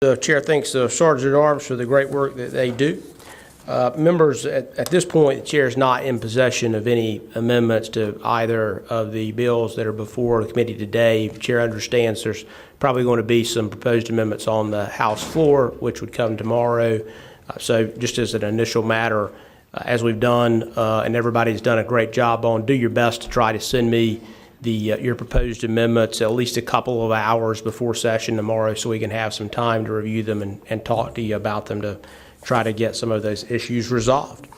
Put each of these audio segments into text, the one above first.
The chair thanks the Sergeant at Arms for the great work that they do. Members, at this point, the chair is not in possession of any amendments to either of the bills that are before the committee today. The chair understands there's probably going to be some proposed amendments on the House floor, which would come tomorrow. So just as an initial matter, as we've done, and everybody's done a great job on, do your best to try to send me your proposed amendments at least a couple of hours before session tomorrow so we can have some time to review them and talk to you about them to try to get some of those issues resolved.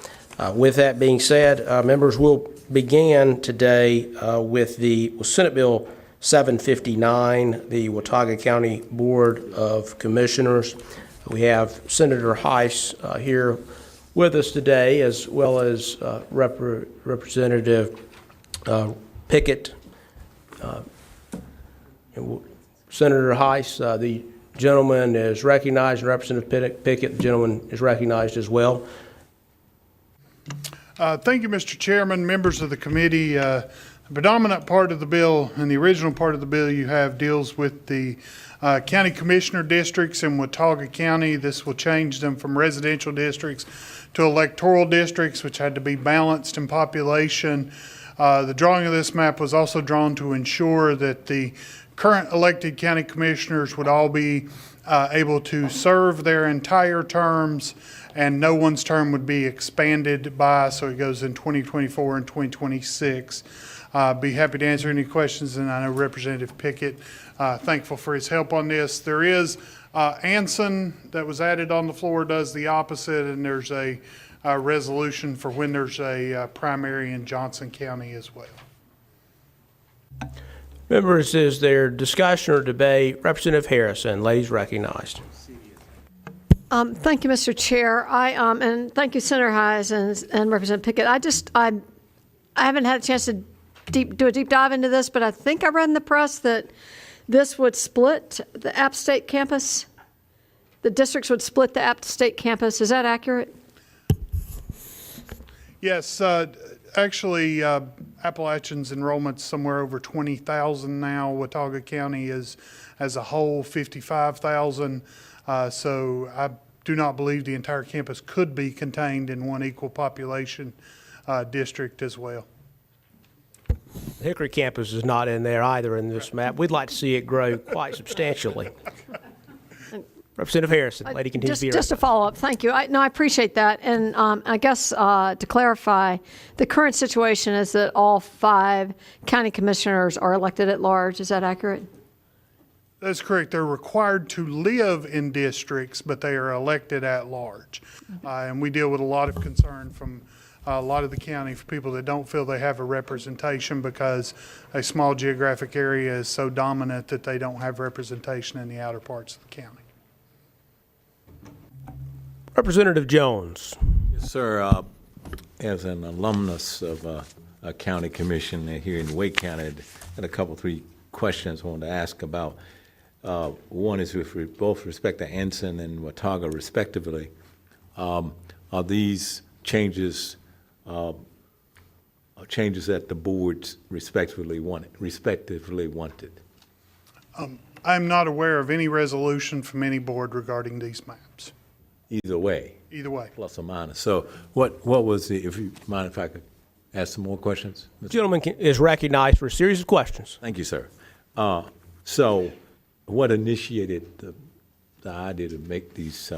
With that being said, members, will begin today with the Senate Bill 759, the Watauga County Board of Commissioners. We have Senator Heiss here with us today, as well as Representative Pickett. Senator Heiss, the gentleman is recognized, and Representative Pickett, the gentleman is recognized as well. Thank you, Mr. Chairman, members of the committee. The predominant part of the bill and the original part of the bill you have deals with the county commissioner districts in Watauga County. This will change them from residential districts to electoral districts, which had to be balanced in population. The drawing of this map was also drawn to ensure that the current elected county commissioners would all be able to serve their entire terms, and no one's term would be expanded by, so it goes in 2024 and 2026. Be happy to answer any questions, and I know Representative Pickett, thankful for his help on this. There is Anson that was added on the floor, does the opposite, and there's a resolution for when there's a primary in Johnson County as well. Members, is there discussion or debate? Representative Harrison, ladies recognized. Thank you, Mr. Chair. And thank you, Senator Heiss and Representative Pickett. I haven't had a chance to do a deep dive into this, but I think I read in the press that this would split the App State campus. The districts would split the App State campus. Is that accurate? Yes, actually, Appalachian's enrollment's somewhere over 20,000 now. Watauga County is, as a whole, 55,000. So I do not believe the entire campus could be contained in one equal population district as well. The Hickory campus is not in there either in this map. We'd like to see it grow quite substantially. Representative Harrison, lady continues to be just a follow-up. Thank you. I appreciate that. And I guess to clarify, the current situation is that all 5 county commissioners are elected at large. Is that accurate? That's correct. They're required to live in districts, but they are elected at large. And we deal with a lot of concern from a lot of the county for people that don't feel they have a representation because a small geographic area is so dominant that they don't have representation in the outer parts of the county. Representative Jones. Yes, sir. As an alumnus of a county commission here in Wake County, I had a couple, 3 questions I wanted to ask about. One is with both respect to Anson and Watauga, respectively. Are these changes changes that the boards respectively wanted? I'm not aware of any resolution from any board regarding these maps. Either way. Either way. Plus or minus. So what was the, if you mind if I could ask some more questions? The gentleman is recognized for a series of questions. Thank you, sir. So what initiated the idea to make these?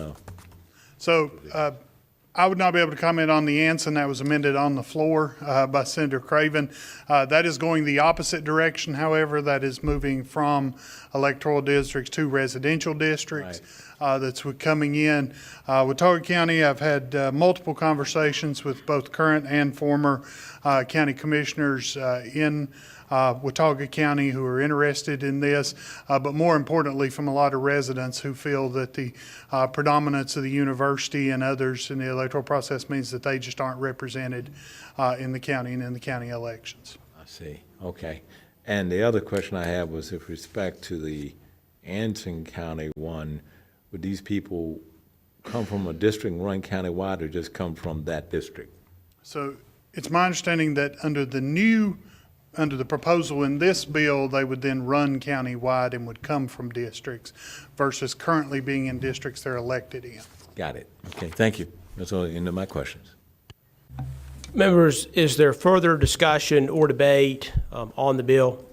I would not be able to comment on the Anson that was amended on the floor by Senator Craven. That is going the opposite direction, however. That is moving from electoral districts to residential districts. Right. That's coming in. Watauga County, I've had multiple conversations with both current and former county commissioners in Watauga County who are interested in this, but more importantly from a lot of residents who feel that the predominance of the university and others in the electoral process means that they just aren't represented in the county and in the county elections. I see. Okay. And the other question I have was with respect to the Anson County one, would these people come from a district run countywide or just come from that district? So it's my understanding that under the new under the proposal in this bill, they would then run countywide and would come from districts versus currently being in districts they're elected in. Got it. Okay, thank you. That's all the end of my questions. Members, is there further discussion or debate on the bill?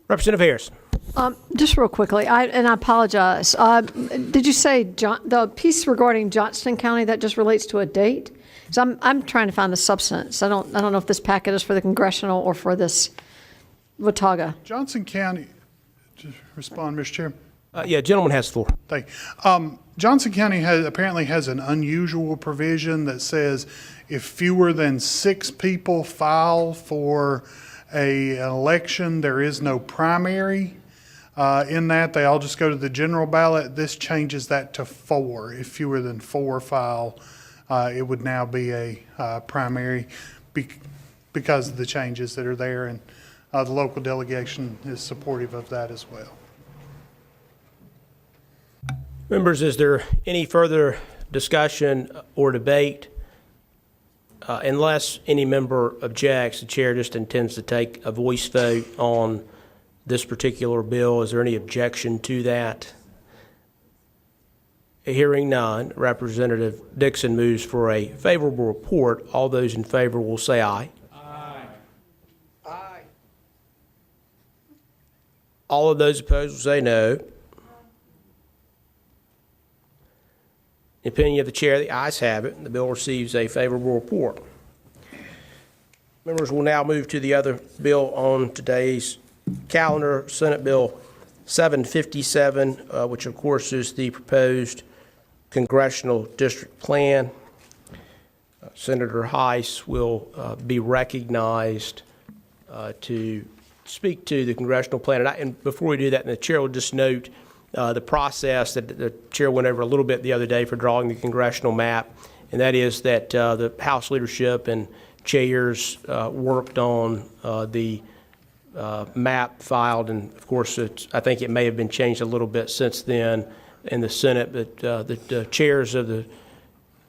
Representative Harris. Just real quickly, I apologize. Did you say the piece regarding Johnston County, that just relates to a date? Because I'm trying to find the substance. I don't know if this packet is for the congressional or for this Watauga. Johnson County, just respond, Mr. Chairman. Yeah, gentleman has the floor. Thank you. Johnson County apparently has an unusual provision that says if fewer than 6 people file for an election, there is no primary. In that, they all just go to the general ballot. This changes that to 4. If fewer than 4 file, it would now be a primary because of the changes that are there, and the local delegation is supportive of that as well. Members, is there any further discussion or debate? Unless any member objects, the chair just intends to take a voice vote on this particular bill. Is there any objection to that? Hearing none, Representative Dixon moves for a favorable report. All those in favor will say aye. Aye. Aye. All of those opposed will say no. In the opinion of the chair, the ayes have it, and the bill receives a favorable report. Members will now move to the other bill on today's calendar, Senate Bill 757, which of course is the proposed congressional district plan. Senator Heiss will be recognized to speak to the congressional plan. And before we do that, the chair will just note the process that the chair went over a little bit the other day for drawing the congressional map, and that is that the House leadership and chairs worked on the map filed, and of course I think it may have been changed a little bit since then in the Senate, but the chairs of the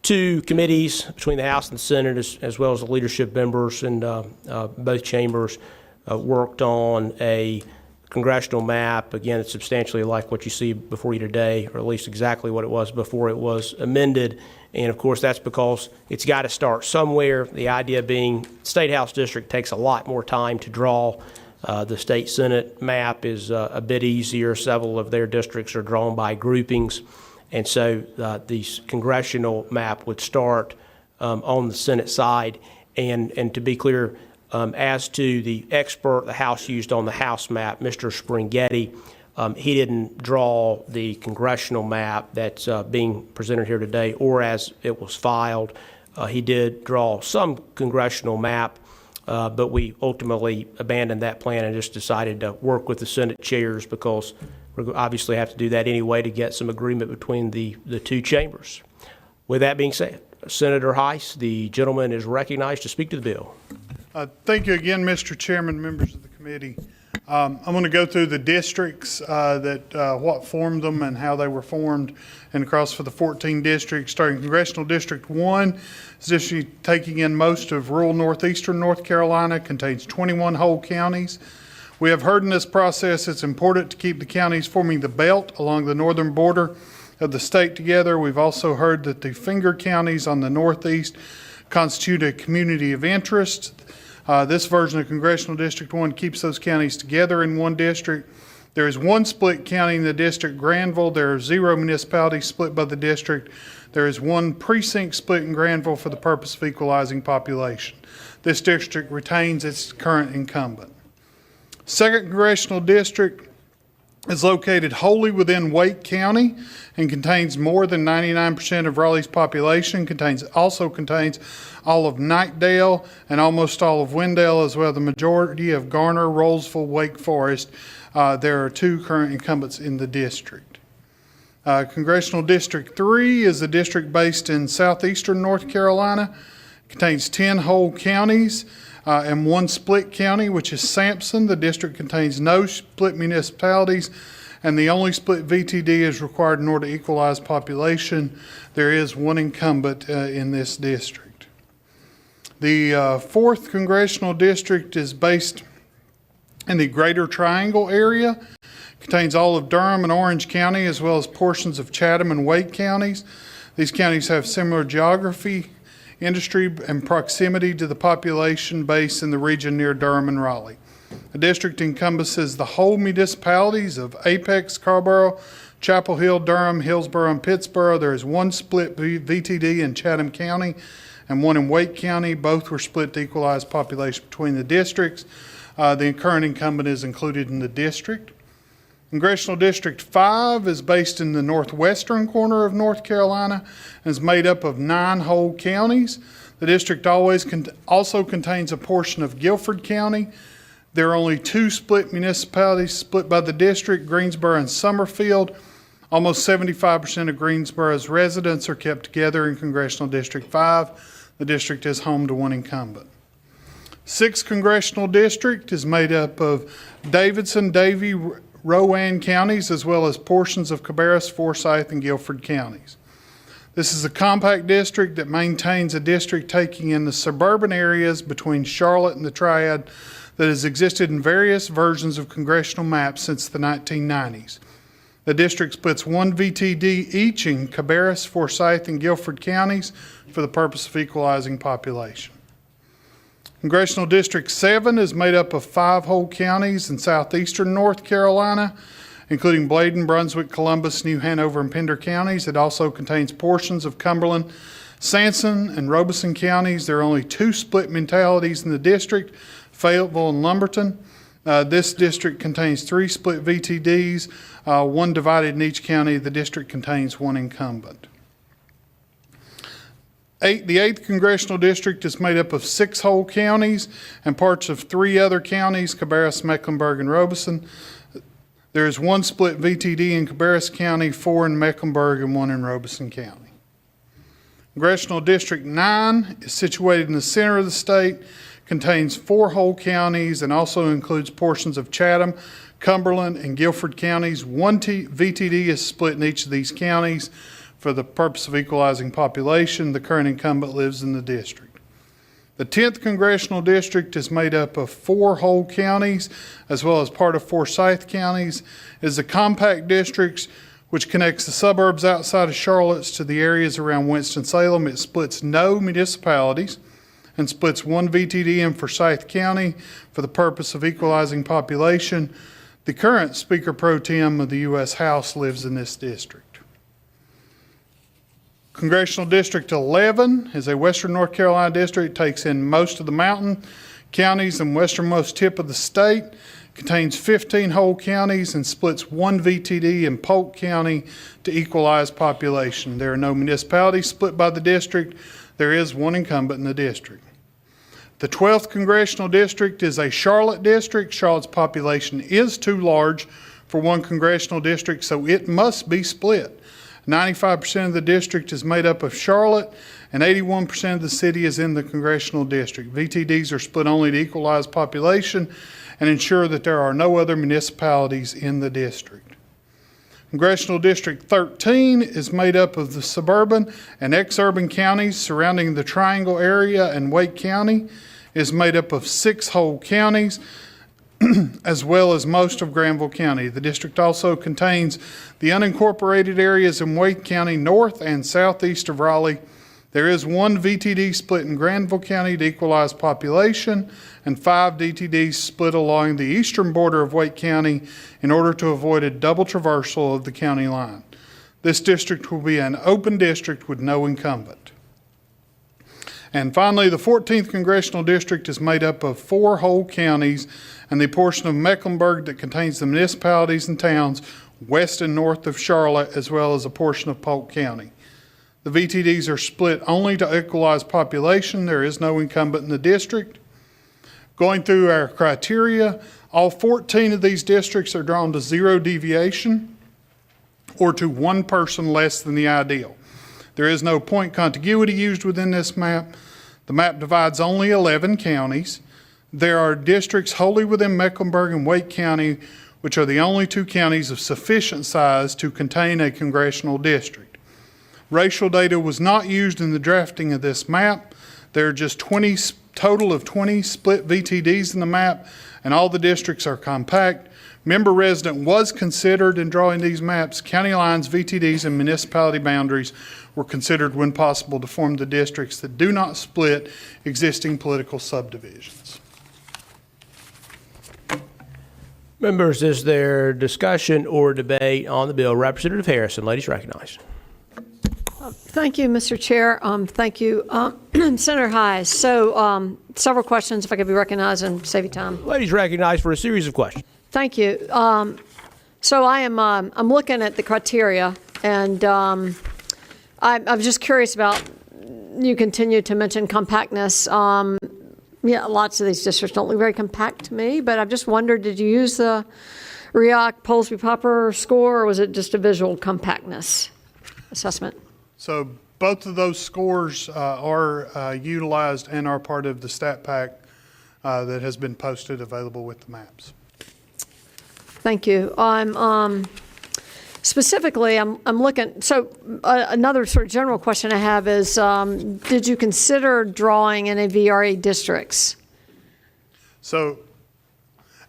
2 committees between the House and the Senate, as well as the leadership members in both chambers, worked on a congressional map. Again, it's substantially like what you see before you today, or at least exactly what it was before it was amended. And of course, that's because it's got to start somewhere. The idea being State House district takes a lot more time to draw. The state Senate map is a bit easier. Several of their districts are drawn by groupings. And so the congressional map would start on the Senate side. And to be clear, as to the expert the House used on the House map, Mr. Springhetti, he didn't draw the congressional map that's being presented here today, or as it was filed. He did draw some congressional map, but we ultimately abandoned that plan and just decided to work with the Senate chairs because we obviously have to do that anyway to get some agreement between the 2 chambers. With that being said, Senator Heiss, the gentleman is recognized to speak to the bill. Thank you again, Mr. Chairman, members of the committee. I'm going to go through the districts what formed them and how they were formed, and across for the 14 districts. Starting Congressional District 1 is district taking in most of rural northeastern North Carolina, contains 21 whole counties. We have heard in this process it's important to keep the counties forming the belt along the northern border of the state together. We've also heard that the finger counties on the northeast constitute a community of interest. This version of Congressional District 1 keeps those counties together in one district. There is 1 split county in the district, Granville. There are 0 municipalities split by the district. There is 1 precinct split in Granville for the purpose of equalizing population. This district retains its current incumbent. 2nd Congressional District is located wholly within Wake County and contains more than 99% of Raleigh's population, also contains all of Knightdale and almost all of Wendell, as well as the majority of Garner, Rollsville, Wake Forest. There are 2 current incumbents in the district. Congressional District 3 is a district based in southeastern North Carolina. It contains 10 whole counties and 1 split county, which is Sampson. The district contains no split municipalities, and the only split VTD is required in order to equalize population. There is 1 incumbent in this district. The 4th Congressional District is based in the Greater Triangle area. Contains all of Durham and Orange County, as well as portions of Chatham and Wake counties. These counties have similar geography, industry, and proximity to the population base in the region near Durham and Raleigh. The district encompasses the whole municipalities of Apex, Scarborough, Chapel Hill, Durham, Hillsborough, and Pittsburgh. There is one split VTD in Chatham County and one in Wake County. Both were split to equalize population between the districts. The current incumbent is included in the district. Congressional District 5 is based in the northwestern corner of North Carolina and is made up of 9 whole counties. The district also contains a portion of Guilford County. There are only 2 split municipalities split by the district, Greensboro and Summerfield. Almost 75% of Greensboro's residents are kept together in Congressional District 5. The district is home to one incumbent. 6th Congressional District is made up of Davidson, Davie, Rowan counties, as well as portions of Cabarrus, Forsyth, and Guilford counties. This is a compact district that maintains a district taking in the suburban areas between Charlotte and the Triad that has existed in various versions of congressional maps since the 1990s. The district splits 1 VTD each in Cabarrus, Forsyth, and Guilford counties for the purpose of equalizing population. Congressional District 7 is made up of 5 whole counties in southeastern North Carolina, including Bladen, Brunswick, Columbus, New Hanover, and Pender counties. It also contains portions of Cumberland, Sanson, and Robeson counties. There are only 2 split municipalities in the district, Fayetteville and Lumberton. This district contains 3 split VTDs, 1 divided in each county. The district contains 1 incumbent. The 8th Congressional District is made up of 6 whole counties and parts of 3 other counties, Cabarrus, Mecklenburg, and Robeson. There is 1 split VTD in Cabarrus County, 4 in Mecklenburg, and 1 in Robeson County. Congressional District 9 is situated in the center of the state, contains 4 whole counties, and also includes portions of Chatham, Cumberland, and Guilford counties. 1 VTD is split in each of these counties. For the purpose of equalizing population, the current incumbent lives in the district. The 10th Congressional District is made up of 4 whole counties, as well as part of Forsyth counties. It is a compact district which connects the suburbs outside of Charlotte to the areas around Winston-Salem. It splits no municipalities and splits 1 VTD in Forsyth County for the purpose of equalizing population. The current Speaker Pro Tem of the U.S. House lives in this district. Congressional District 11 is a western North Carolina district, takes in most of the mountain counties and westernmost tip of the state, contains 15 whole counties, and splits 1 VTD in Polk County to equalize population. There are no municipalities split by the district. There is 1 incumbent in the district. The 12th Congressional District is a Charlotte district. Charlotte's population is too large for 1 congressional district, so it must be split. 95% of the district is made up of Charlotte, and 81% of the city is in the congressional district. VTDs are split only to equalize population and ensure that there are no other municipalities in the district. Congressional District 13 is made up of the suburban and exurban counties surrounding the Triangle area, and Wake County is made up of 6 whole counties, as well as most of Granville County. The district also contains the unincorporated areas in Wake County north and southeast of Raleigh. There is 1 VTD split in Granville County to equalize population, and 5 DTDs split along the eastern border of Wake County in order to avoid a double traversal of the county line. This district will be an open district with no incumbent. And finally, the 14th Congressional District is made up of 4 whole counties and the portion of Mecklenburg that contains the municipalities and towns west and north of Charlotte, as well as a portion of Polk County. The VTDs are split only to equalize population. There is no incumbent in the district. Going through our criteria, all 14 of these districts are drawn to 0 deviation or to 1 person less than the ideal. There is no point contiguity used within this map. The map divides only 11 counties. There are districts wholly within Mecklenburg and Wake County, which are the only 2 counties of sufficient size to contain a congressional district. Racial data was not used in the drafting of this map. There are just total of 20 split VTDs in the map, and all the districts are compact. Member resident was considered in drawing these maps. County lines, VTDs, and municipality boundaries were considered when possible to form the districts that do not split existing political subdivisions. Members, is there discussion or debate on the bill? Representative Harrison, ladies recognized. Thank you, Mr. Chair. Thank you, Senator Hayes. So several questions, if I could be recognized and save you time. Ladies recognized for a series of questions. Thank you. So I'm looking at the criteria, and I'm just curious about, you continue to mention compactness. Yeah, lots of these districts don't look very compact to me, but I've just wondered, did you use the REAC Polsby Popper score, or was it just a visual compactness assessment? So both of those scores are utilized and are part of the stat pack that has been posted available with the maps. Thank you. Specifically, I'm looking, so another sort of general question I have is, did you consider drawing any VRA districts? So,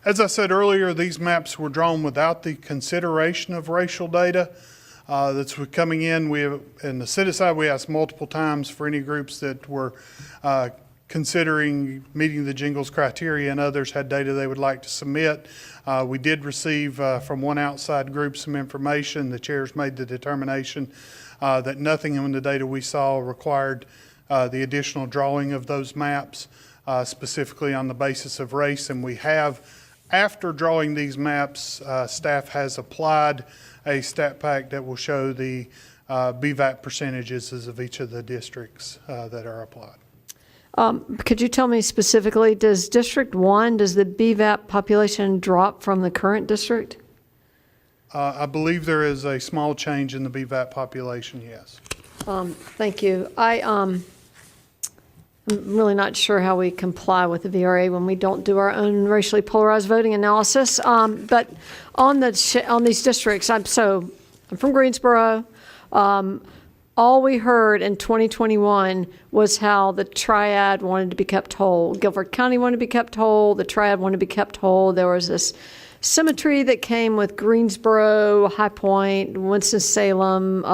as I said earlier, these maps were drawn without the consideration of racial data that's coming in. We have, in the city side, we asked multiple times for any groups that were considering meeting the Jingles criteria and others had data they would like to submit. We did receive from one outside group some information. The chairs made the determination that nothing in the data we saw required the additional drawing of those maps, specifically on the basis of race. And we have, after drawing these maps, staff has applied a stat pack that will show the BVAP percentages of each of the districts that are applied. Could you tell me specifically, does District 1, does the BVAP population drop from the current district? I believe there is a small change in the BVAP population, yes. Thank you. I'm really not sure how we comply with the VRA when we don't do our own racially polarized voting analysis. But on these districts, I'm from Greensboro. All we heard in 2021 was how the triad wanted to be kept whole. Guilford County wanted to be kept whole. The triad wanted to be kept whole. There was this symmetry that came with Greensboro, High Point, Winston-Salem,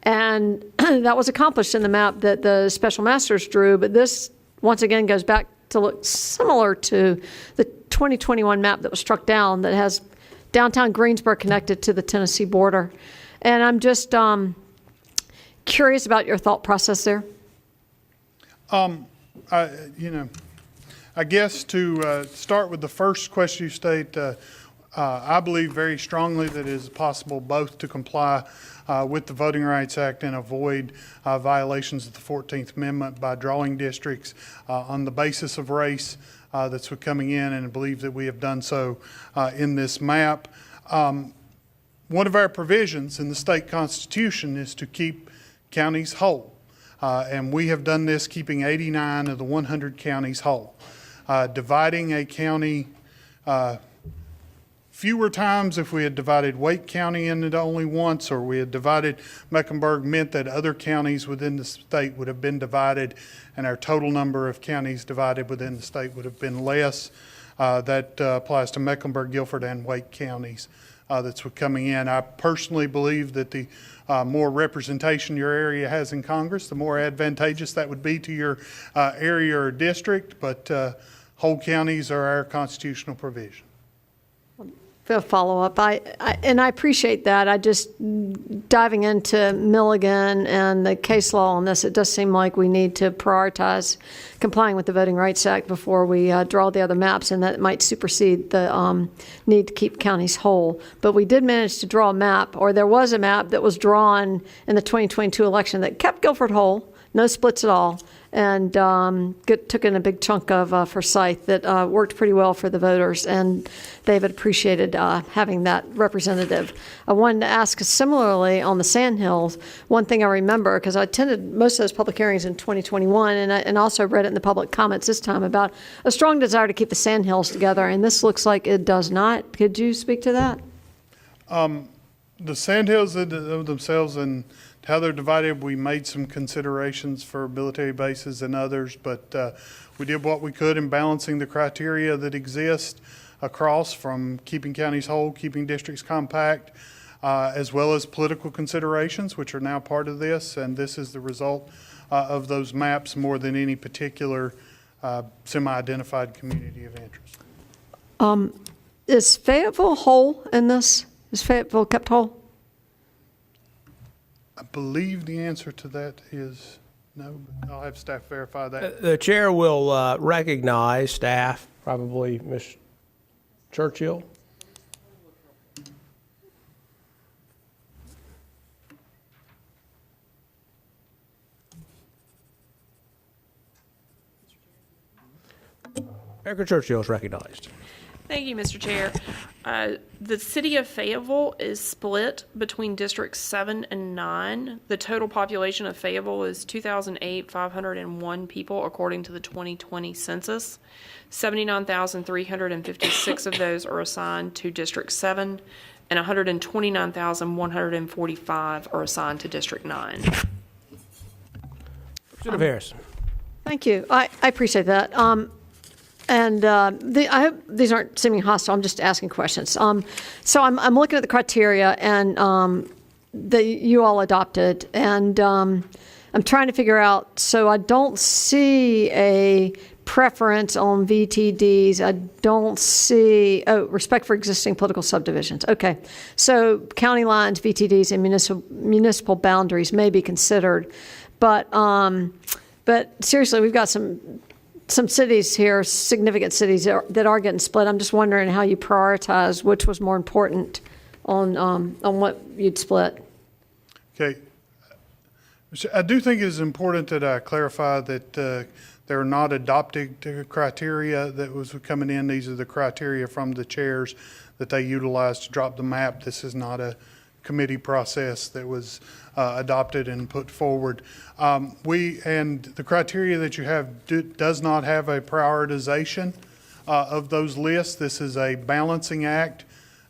and that was accomplished in the map that the special masters drew. But this, once again, goes back to look similar to the 2021 map that was struck down that has downtown Greensboro connected to the Tennessee border. And I'm just curious about your thought process there. I guess to start with the first question you state, I believe very strongly that it is possible both to comply with the Voting Rights Act and avoid violations of the 14th Amendment by drawing districts on the basis of race that's coming in, and I believe that we have done so in this map. One of our provisions in the state constitution is to keep counties whole. And we have done this keeping 89 of the 100 counties whole. Dividing a county fewer times, if we had divided Wake County into only once, or we had divided Mecklenburg, meant that other counties within the state would have been divided, and our total number of counties divided within the state would have been less. That applies to Mecklenburg, Guilford, and Wake counties that's coming in. I personally believe that the more representation your area has in Congress, the more advantageous that would be to your area or district, but whole counties are our constitutional provision. For a follow-up, I appreciate that. I just, diving into Milligan and the case law on this, it does seem like we need to prioritize complying with the Voting Rights Act before we draw the other maps, and that might supersede the need to keep counties whole. But we did manage to draw a map, or there was a map that was drawn in the 2022 election that kept Guilford whole, no splits at all, and took in a big chunk of Forsyth that worked pretty well for the voters, and they've appreciated having that representative. I wanted to ask similarly on the Sandhills, one thing I remember, because I attended most of those public hearings in 2021, and also read it in the public comments this time about a strong desire to keep the Sandhills together, and this looks like it does not. Could you speak to that? The sandhills themselves and how they're divided, we made some considerations for military bases and others, but we did what we could in balancing the criteria that exist across, from keeping counties whole, keeping districts compact, as well as political considerations, which are now part of this, and this is the result of those maps more than any particular semi-identified community of interest. Is Fayetteville whole in this? Is Fayetteville kept whole? I believe the answer to that is no, but I'll have staff verify that. The chair will recognize staff, probably Ms. Churchill. Erica Churchill is recognized. Thank you, Mr. Chair. The city of Fayetteville is split between Districts 7 and 9. The total population of Fayetteville is 2,501 people according to the 2020 census. 79,356 of those are assigned to District 7, and 129,145 are assigned to District 9. Representative Harris. Thank you. I appreciate that. And I hope these aren't seeming hostile. I'm just asking questions. So I'm looking at the criteria and that you all adopted, and I'm trying to figure out. So I don't see a preference on VTDs. I don't see respect for existing political subdivisions. Okay, so county lines, VTDs, and municipal boundaries may be considered, but seriously, we've got some cities here, significant cities that are getting split. I'm just wondering how you prioritize which was more important on what you'd split. Okay. I do think it is important that I clarify that they're not adopted criteria that was coming in. These are the criteria from the chairs that they utilized to drop the map. This is not a committee process that was adopted and put forward. And the criteria that you have does not have a prioritization of those lists. This is a balancing act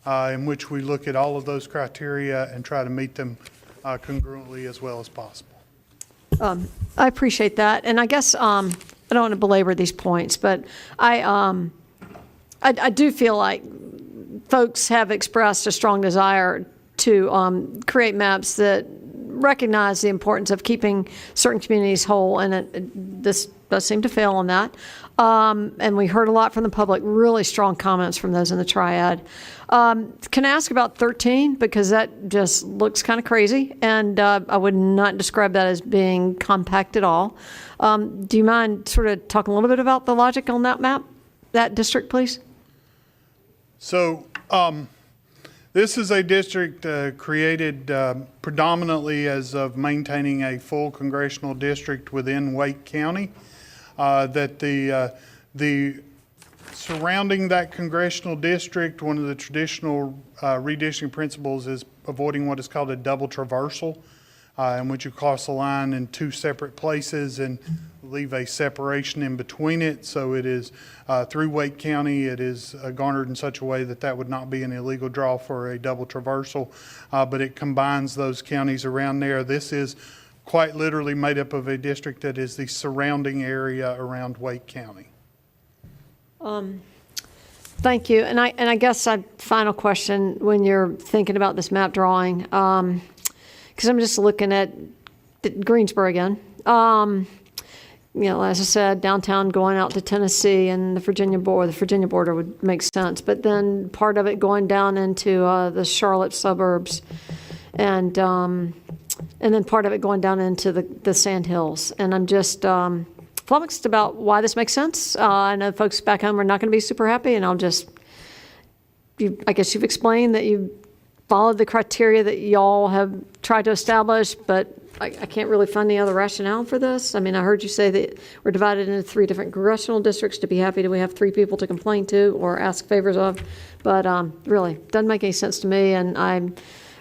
in which we look at all of those criteria and try to meet them congruently as well as possible. I appreciate that, and I guess I don't want to belabor these points, but I do feel like folks have expressed a strong desire to create maps that recognize the importance of keeping certain communities whole, and this does seem to fail on that. And we heard a lot from the public, really strong comments from those in the triad. Can I ask about 13? Because that just looks kind of crazy, and I would not describe that as being compact at all. Do you mind sort of talking a little bit about the logic on that map, that district, please? So this is a district created predominantly as of maintaining a full congressional district within Wake County. That the surrounding that congressional district, one of the traditional redistricting principles is avoiding what is called a double traversal, in which you cross the line in two separate places and leave a separation in between it. So it is through Wake County, it is garnered in such a way that that would not be an illegal draw for a double traversal, but it combines those counties around there. This is quite literally made up of a district that is the surrounding area around Wake County. Thank you. And I guess a final question when you're thinking about this map drawing, because I'm just looking at Greensboro again. As I said, downtown going out to Tennessee and the Virginia border would make sense. But then part of it going down into the Charlotte suburbs, and then part of it going down into the Sand Hills. And I'm just flummoxed about why this makes sense. I know folks back home are not going to be super happy, and I guess you've explained that you followed the criteria that y'all have tried to establish, but I can't really find any other rationale for this. I mean, I heard you say that we're divided into 3 different congressional districts to be happy that we have 3 people to complain to or ask favors of, but really, doesn't make any sense to me, and I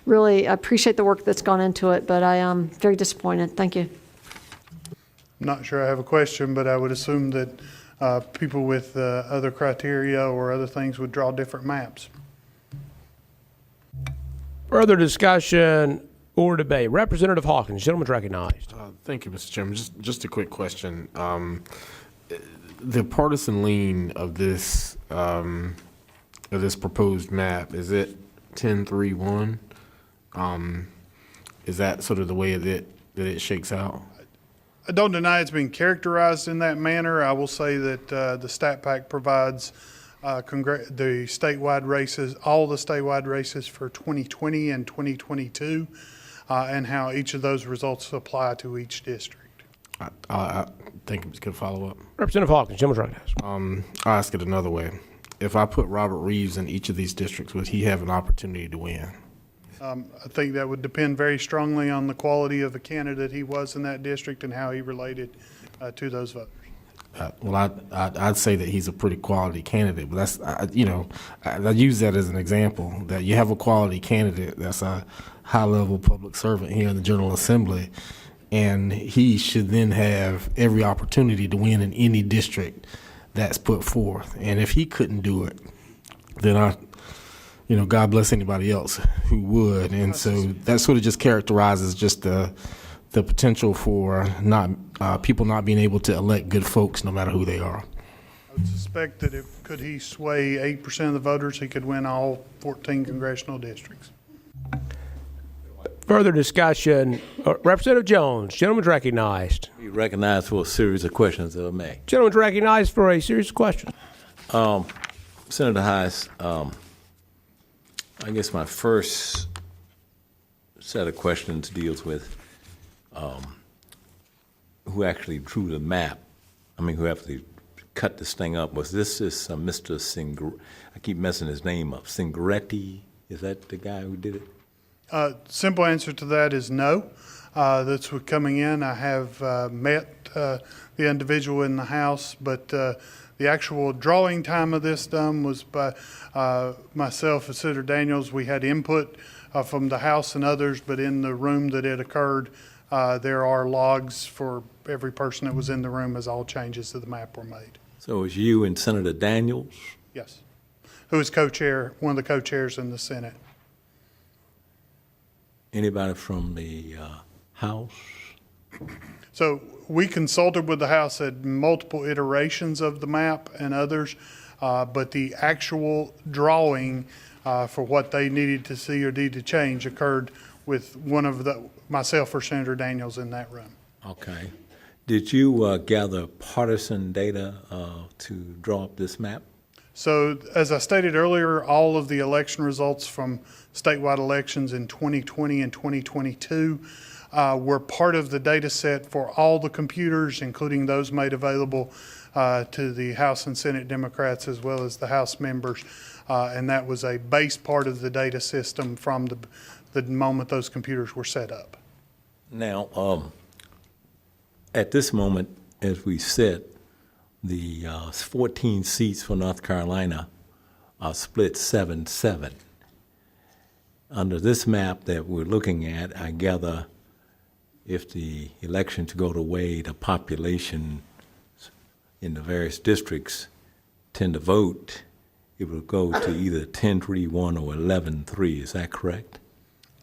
really appreciate the work that's gone into it, but I am very disappointed. Thank you. I'm not sure I have a question, but I would assume that people with other criteria or other things would draw different maps. Further discussion or debate? Representative Hawkins, gentleman's recognized. Thank you, Mr. Chairman. Just a quick question. The partisan lean of this proposed map, is it 10-3-1? Is that sort of the way that it shakes out? I don't deny it's been characterized in that manner. I will say that the stat pack provides the statewide races, all the statewide races for 2020 and 2022, and how each of those results apply to each district. I think it's a good follow-up. Representative Hawkins, gentleman's recognized. I'll ask it another way. If I put Robert Reeves in each of these districts, would he have an opportunity to win? I think that would depend very strongly on the quality of the candidate he was in that district and how he related to those voters. Well, I'd say that he's a pretty quality candidate, but that's, I use that as an example, that you have a quality candidate that's a high-level public servant here in the General Assembly, and he should then have every opportunity to win in any district that's put forth. And if he couldn't do it, then God bless anybody else who would. And so that sort of just characterizes just the potential for people not being able to elect good folks no matter who they are. I would suspect that could he sway 8% of the voters, he could win all 14 congressional districts. Further discussion. Representative Jones, gentleman's recognized. Be recognized for a series of questions, if I may. Gentleman's recognized for a series of questions. Senator Hayes, I guess my first set of questions deals with who actually drew the map. Who actually cut this thing up. Was this Mr. I keep messing his name up. Singretti? Is that the guy who did it? Simple answer to that is no. That's what coming in. I have met the individual in the House, but the actual drawing time of this done was by myself and Senator Daniels. We had input from the House and others, but in the room that it occurred, there are logs for every person that was in the room as all changes to the map were made. So it was you and Senator Daniels? Yes. Who is co-chair, one of the co-chairs in the Senate. Anybody from the House? So we consulted with the House at multiple iterations of the map and others, but the actual drawing for what they needed to see or needed to change occurred with myself or Senator Daniels in that room. Okay. Did you gather partisan data to draw up this map? So as I stated earlier, all of the election results from statewide elections in 2020 and 2022 were part of the data set for all the computers, including those made available to the House and Senate Democrats as well as the House members. And that was a base part of the data system from the moment those computers were set up. Now, at this moment, as we sit, the 14 seats for North Carolina are split 7-7. Under this map that we're looking at, I gather if the election to go to way, the population in the various districts tend to vote, it will go to either 10-3-1 or 11-3. Is that correct?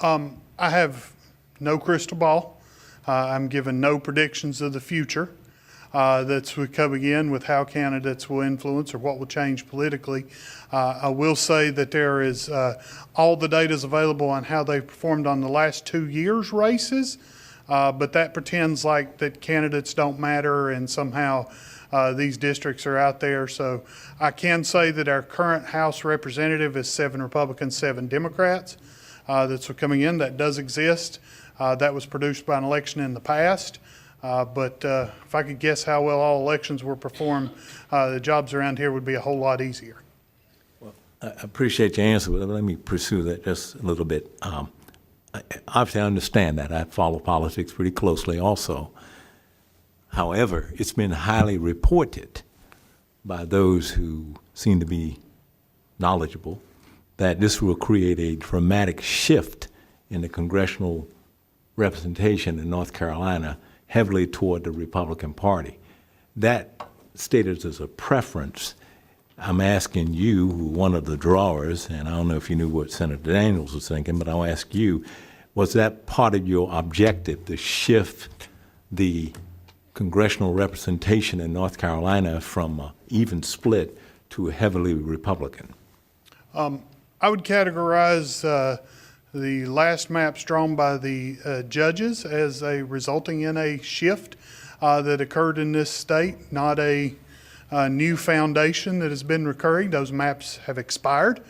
I have no crystal ball. I'm given no predictions of the future. That's coming in with how candidates will influence or what will change politically. I will say that there is all the data is available on how they performed on the last 2 years' races, but that pretends like that candidates don't matter and somehow these districts are out there. So I can say that our current House representative is 7 Republicans, 7 Democrats. That's coming in. That does exist. That was produced by an election in the past. But if I could guess how well all elections were performed, the jobs around here would be a whole lot easier. Well, I appreciate your answer, but let me pursue that just a little bit. Obviously, I understand that. I follow politics pretty closely also. However, it's been highly reported by those who seem to be knowledgeable that this will create a dramatic shift in the congressional representation in North Carolina heavily toward the Republican Party. That stated as a preference. I'm asking you, one of the drawers, and I don't know if you knew what Senator Daniels was thinking, but I'll ask you, was that part of your objective to shift the congressional representation in North Carolina from an even split to a heavily Republican? I would categorize the last maps drawn by the judges as resulting in a shift that occurred in this state, not a new foundation that has been recurring. Those maps have expired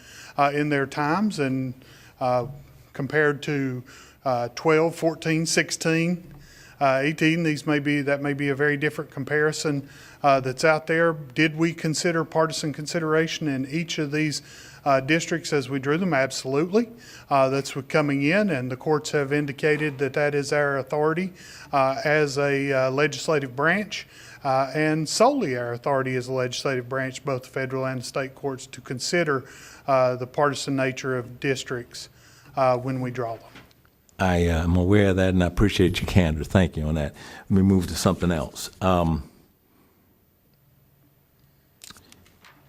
in their times, and compared to 12, 14, 16, 18, that may be a very different comparison that's out there. Did we consider partisan consideration in each of these districts as we drew them? Absolutely. That's what coming in, and the courts have indicated that that is our authority as a legislative branch, and solely our authority as a legislative branch, both the federal and state courts, to consider the partisan nature of districts when we draw them. I am aware of that, and I appreciate your candor. Thank you on that. Let me move to something else.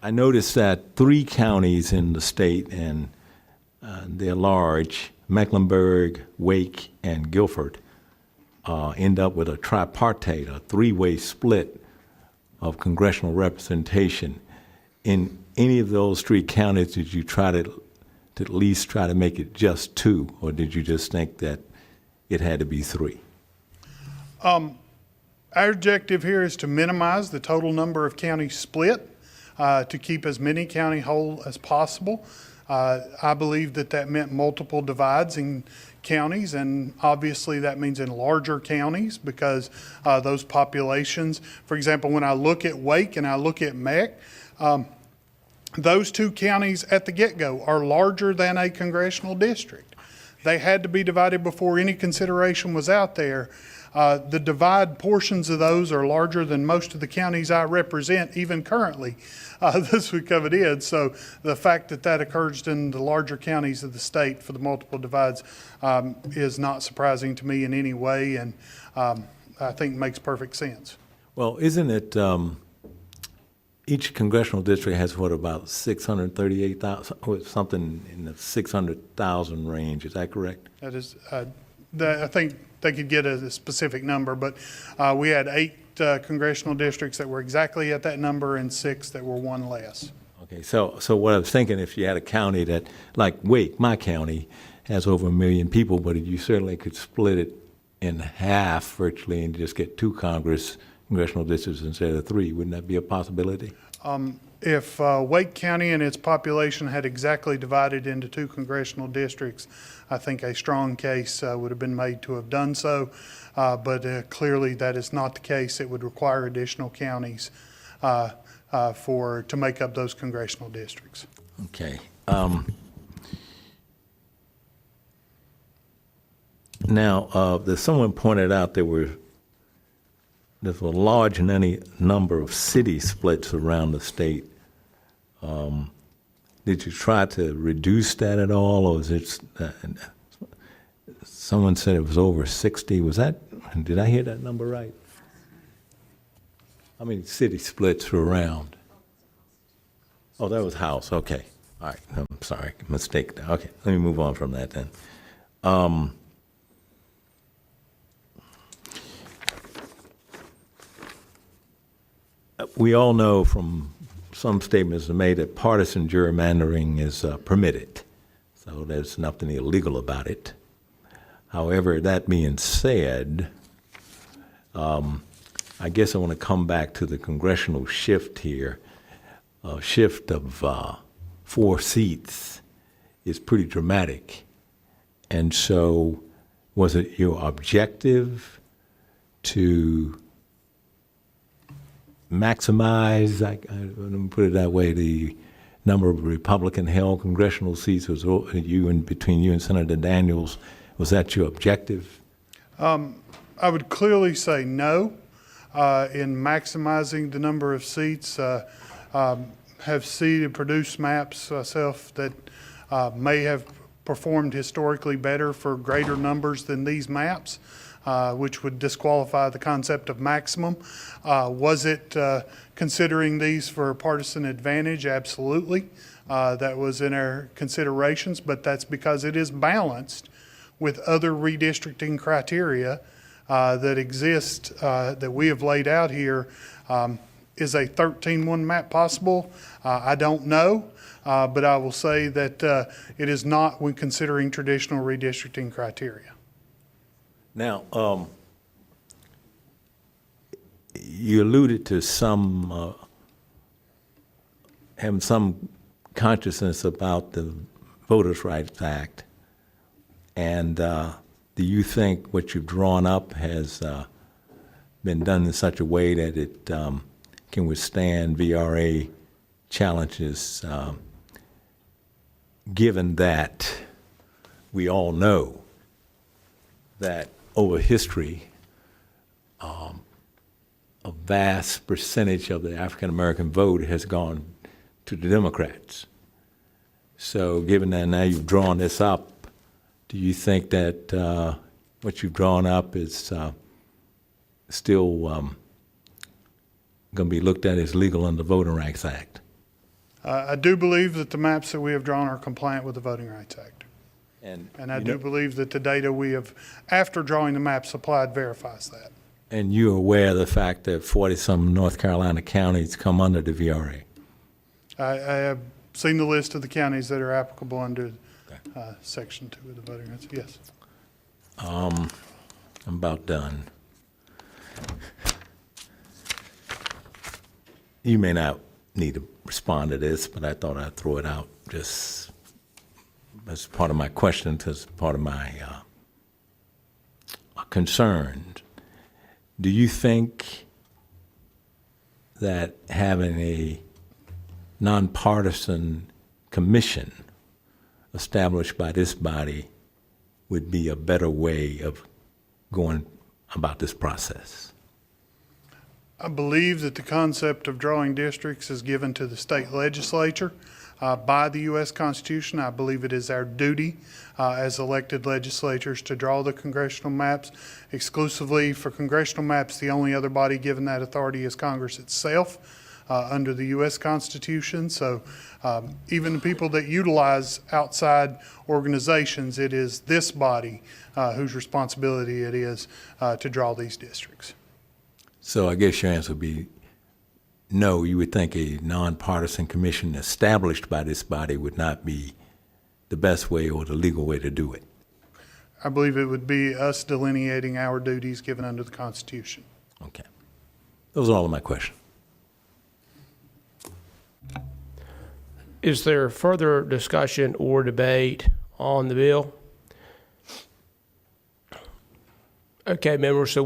I noticed that 3 counties in the state, and they're large, Mecklenburg, Wake, and Guilford, end up with a tripartite, a 3-way split of congressional representation. In any of those 3 counties, did you try to at least try to make it just 2, or did you just think that it had to be 3? Our objective here is to minimize the total number of counties split, to keep as many county whole as possible. I believe that meant multiple divides in counties, and obviously that means in larger counties because those populations, for example, when I look at Wake and I look at Meck, those 2 counties at the get-go are larger than a congressional district. They had to be divided before any consideration was out there. The divide portions of those are larger than most of the counties I represent, even currently, this week of it is. So the fact that occurs in the larger counties of the state for the multiple divides is not surprising to me in any way, and I think makes perfect sense. Well, isn't it, each congressional district has what, about 638,000, or something in the 600,000 range, is that correct? That is, I think they could get a specific number, but we had 8 congressional districts that were exactly at that number and 6 that were 1 less. Okay, so what I was thinking, if you had a county that, like Wake, my county, has over 1 million people, but you certainly could split it in half virtually and just get 2 congressional districts instead of 3. Wouldn't that be a possibility? If Wake County and its population had exactly divided into 2 congressional districts, I think a strong case would have been made to have done so, but clearly that is not the case. It would require additional counties to make up those congressional districts. Okay. Now, someone pointed out there's a large number of city splits around the state. Did you try to reduce that at all, or is it? Someone said it was over 60. Was that? Did I hear that number right? How many city splits were around? Oh, that was House. Okay. All right. I'm sorry. Mistake. Okay. Let me move on from that then. We all know from some statements made that partisan gerrymandering is permitted, so there's nothing illegal about it. However, that being said, I guess I want to come back to the congressional shift here. A shift of 4 seats is pretty dramatic. And so was it your objective to maximize, let me put it that way, the number of Republican-held congressional seats was between you and Senator Daniels? Was that your objective? I would clearly say no. In maximizing the number of seats, have produced maps myself that may have performed historically better for greater numbers than these maps. which would disqualify the concept of maximum. Was it considering these for partisan advantage? Absolutely. That was in our considerations, but that's because it is balanced with other redistricting criteria that exist that we have laid out here. Is a 13-1 map possible? I don't know, but I will say that it is not when considering traditional redistricting criteria. Now, you alluded to some, having some consciousness about the Voters' Rights Act. And do you think what you've drawn up has been done in such a way that it can withstand VRA challenges, given that we all know that over history, a vast percentage of the African-American vote has gone to the Democrats. So given that now you've drawn this up, do you think that what you've drawn up is still going to be looked at as legal under the Voting Rights Act? I do believe that the maps that we have drawn are compliant with the Voting Rights Act. And I do believe that the data we have, after drawing the maps applied, verifies that. And you're aware of the fact that 40-some North Carolina counties come under the VRA? I have seen the list of the counties that are applicable under Section 2 of the Voting Rights. Yes. I'm about done. You may not need to respond to this, but I thought I'd throw it out just as part of my question, as part of my concern. Do you think that having a nonpartisan commission established by this body would be a better way of going about this process? I believe that the concept of drawing districts is given to the state legislature by the U.S. Constitution. I believe it is our duty as elected legislators to draw the congressional maps. Exclusively for congressional maps, the only other body given that authority is Congress itself under the U.S. Constitution. So even the people that utilize outside organizations, it is this body whose responsibility it is to draw these districts. So I guess your answer would be no, you would think a nonpartisan commission established by this body would not be the best way or the legal way to do it. I believe it would be us delineating our duties given under the Constitution. Okay. Those are all of my questions. Is there further discussion or debate on the bill? Okay, members, so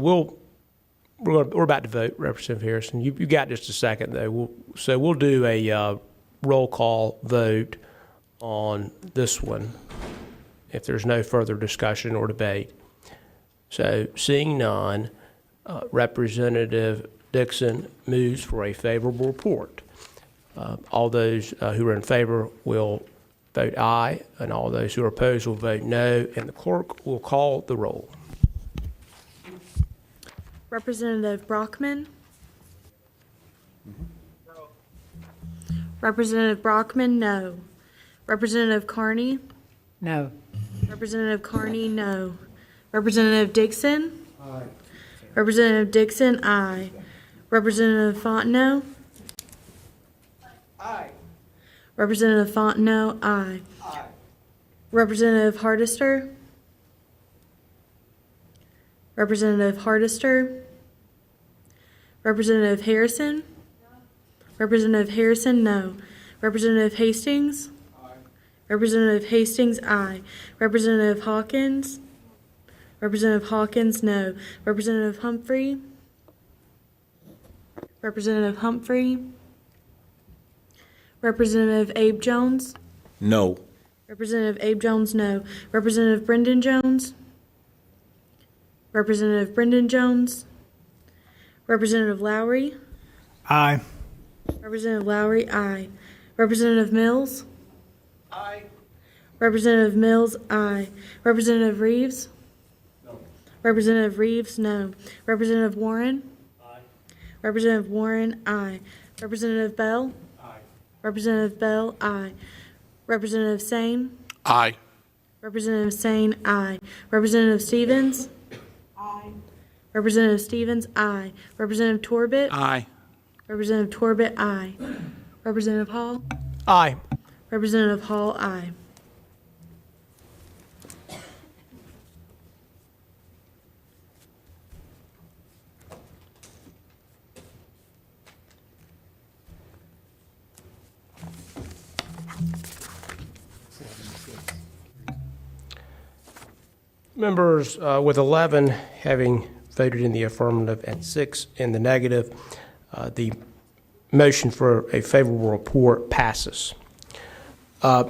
we're about to vote, Representative Harrison. You got just a second, though. We'll do a roll call vote on this one if there's no further discussion or debate. So seeing none, Representative Dixon moves for a favorable report. All those who are in favor will vote aye, and all those who are opposed will vote no, and the clerk will call the roll. Representative Brockman. Representative Brockman, no. Representative Carney. No. Representative Carney, no. Representative Dixon. Aye. Representative Dixon, aye. Representative Fontenot. Aye. Representative Fontenot, aye. Aye. Representative Hardister. Representative Hardister. Representative Harrison. Representative Harrison, no. Representative Hastings. Aye. Representative Hastings, aye. Representative Hawkins. Representative Hawkins, no. Representative Humphrey. Representative Humphrey. Representative Abe Jones. No. Representative Abe Jones, no. Representative Brendan Jones. Representative Brendan Jones. Representative Lowry. Aye. Representative Lowry, aye. Representative Mills. Aye. Representative Mills, aye. Representative Reeves. No. Representative Reeves, no. Representative Warren? Aye. Representative Warren, aye. Representative Bell? Aye. Representative Bell, aye. Representative Sane? Aye. Representative Sane, aye. Representative Stevens? Aye. Representative Stevens, aye. Representative Torbit? Aye. Representative Torbit, aye. Representative Hall? Aye. Representative Hall, aye. Members, with 11 having voted in the affirmative and 6 in the negative, the motion for a favorable report passes.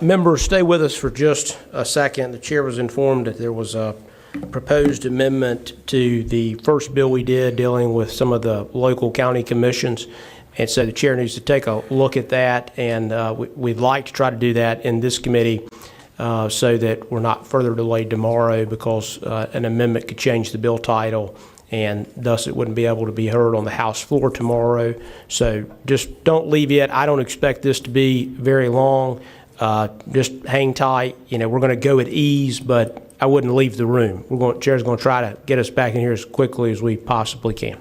Members, stay with us for just a second. The chair was informed that there was a proposed amendment to the first bill we did dealing with some of the local county commissions. And so the chair needs to take a look at that, and we'd like to try to do that in this committee so that we're not further delayed tomorrow, because an amendment could change the bill title, and thus it wouldn't be able to be heard on the House floor tomorrow. So just don't leave yet. I don't expect this to be very long. Just hang tight. You know, we're going to go at ease, but I wouldn't leave the room. Chair's going to try to get us back in here as quickly as we possibly can.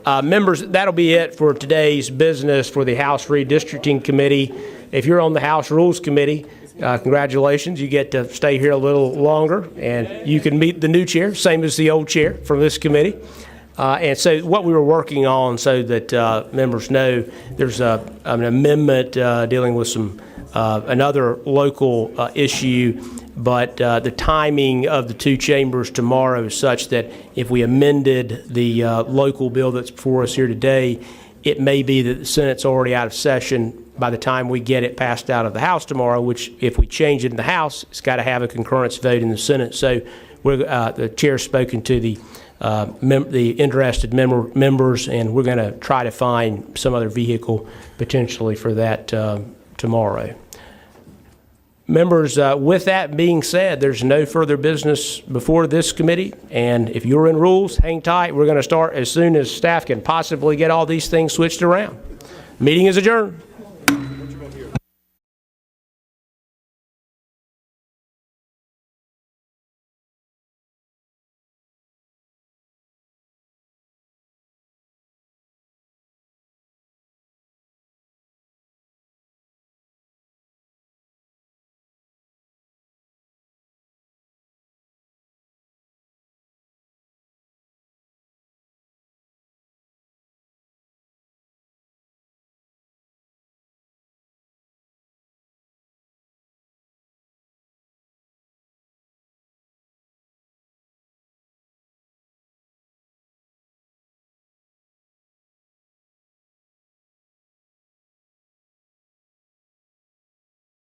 Members, that'll be it for today's business for the House Redistricting Committee. If you're on the House Rules Committee, congratulations, you get to stay here a little longer, and you can meet the new chair, same as the old chair from this committee. And so what we were working on, so that members know, there's an amendment dealing with another local issue, but the timing of the two chambers tomorrow is such that if we amended the local bill that's before us here today, it may be that the Senate's already out of session by the time we get it passed out of the House tomorrow, which if we change it in the House, it's got to have a concurrence vote in the Senate. So the chair's spoken to the interested members, and we're going to try to find some other vehicle potentially for that tomorrow. Members, with that being said, there's no further business before this committee, and if you're in rules, hang tight. We're going to start as soon as staff can possibly get all these things switched around. Meeting is adjourned.